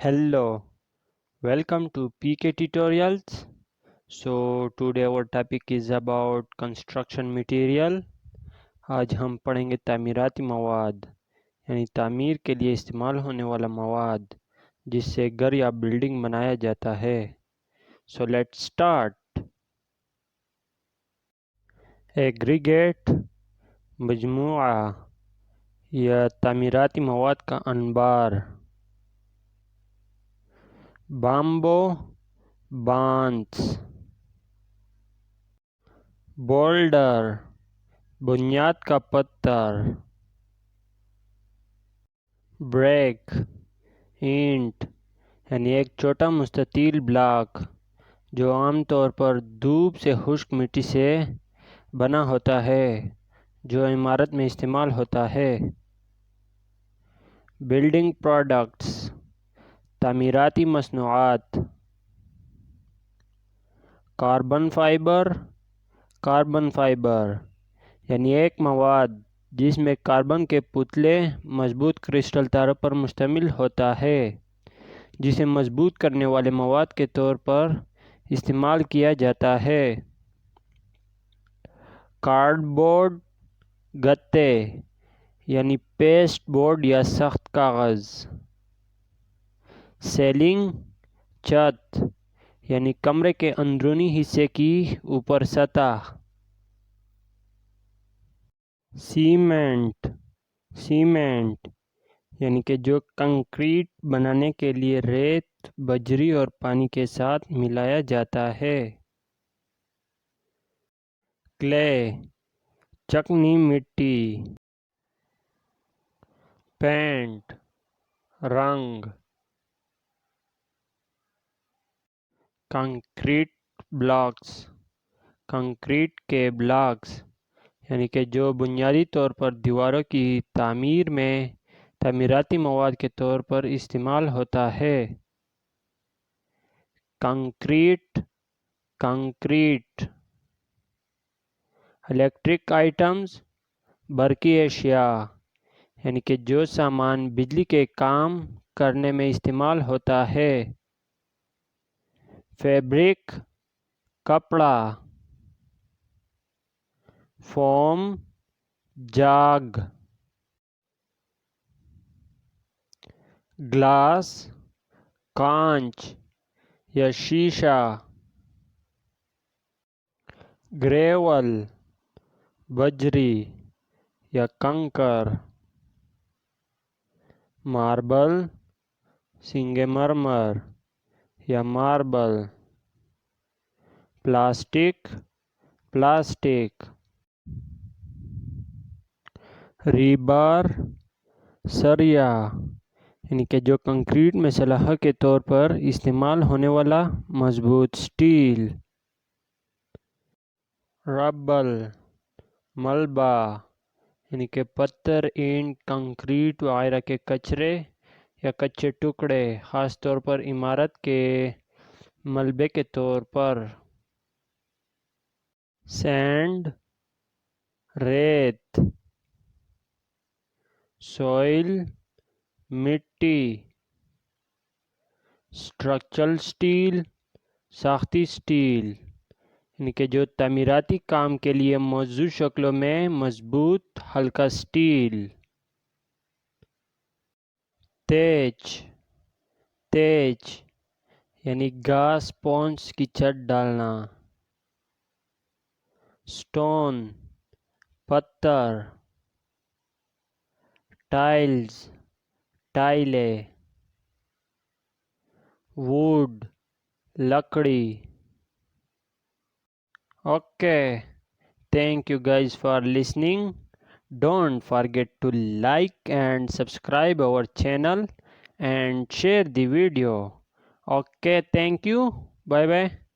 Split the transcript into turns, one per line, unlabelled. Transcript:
Hello, welcome to PK Tutorials. So today our topic is about construction material. آج ہم پڑھیں گے تعمیراتی مواد یعنی تعمیر کے لیے استعمال ہونے والا مواد جس سے گھر یا بلڈنگ بنایا جاتا ہے. So let's start. ایگریگیٹ مجموعہ یا تعمیراتی مواد کا انبار. بامبو بانس. بولڈر بنیاد کا پتھر. بریک اینٹ یعنی ایک چھوٹا مستطیل بلاک جو عام طور پر دھوپ سے خشک مٹی سے بنا ہوتا ہے جو عمارت میں استعمال ہوتا ہے. بلڈنگ پروڈکٹس تعمیراتی مصنوعات. کاربن فائبر یعنی ایک مواد جس میں کاربن کے پتلے مضبوط کرسٹل تاروں پر مشتمل ہوتا ہے جسے مضبوط کرنے والے مواد کے طور پر استعمال کیا جاتا ہے. کارڈ بورڈ گتے یعنی پیسٹ بورڈ یا سخت کاغذ. سیلنگ چھت یعنی کمرے کے اندرونی حصے کی اوپر سطح. سیمنٹ یعنی کہ جو کنکریٹ بنانے کے لیے ریت بجری اور پانی کے ساتھ ملایا جاتا ہے. کلے چکنی مٹی. پینٹ رنگ. کنکریٹ کے بلاکس یعنی کہ جو بنیادی طور پر دیواروں کی تعمیر میں تعمیراتی مواد کے طور پر استعمال ہوتا ہے. کنکریٹ الیکٹرک آئٹمز برقی اشیاء یعنی کہ جو سامان بجلی کے کام کرنے میں استعمال ہوتا ہے. فیبرک کپڑا. فوم جاگ. گلاس کانچ یا شیشہ. گریول بجری یا کنکر. ماربل سنگ مرمر یا ماربل. پلاسٹک ریبار سریا یعنی کہ جو کنکریٹ میں سلاخ کے طور پر استعمال ہونے والا مضبوط سٹیل. ربل ملبہ یعنی کہ پتھر اینٹ کنکریٹ وغیرہ کے کچرے یا کچے ٹکڑے خاص طور پر عمارت کے ملبے کے طور پر. سینڈ ریت. سوئل مٹی. اسٹرکچرل سٹیل ساختی سٹیل یعنی کہ جو تعمیراتی کام کے لیے موزوں شکلوں میں مضبوط ہلکا سٹیل. تیچ یعنی گھاس پونس کی چھت ڈالنا. سٹون پتھر. ٹائلیں. ووڈ لکڑی. Okay, thank you guys for listening. Don't forget to like and subscribe our channel and share the video. Okay, thank you. Bye bye.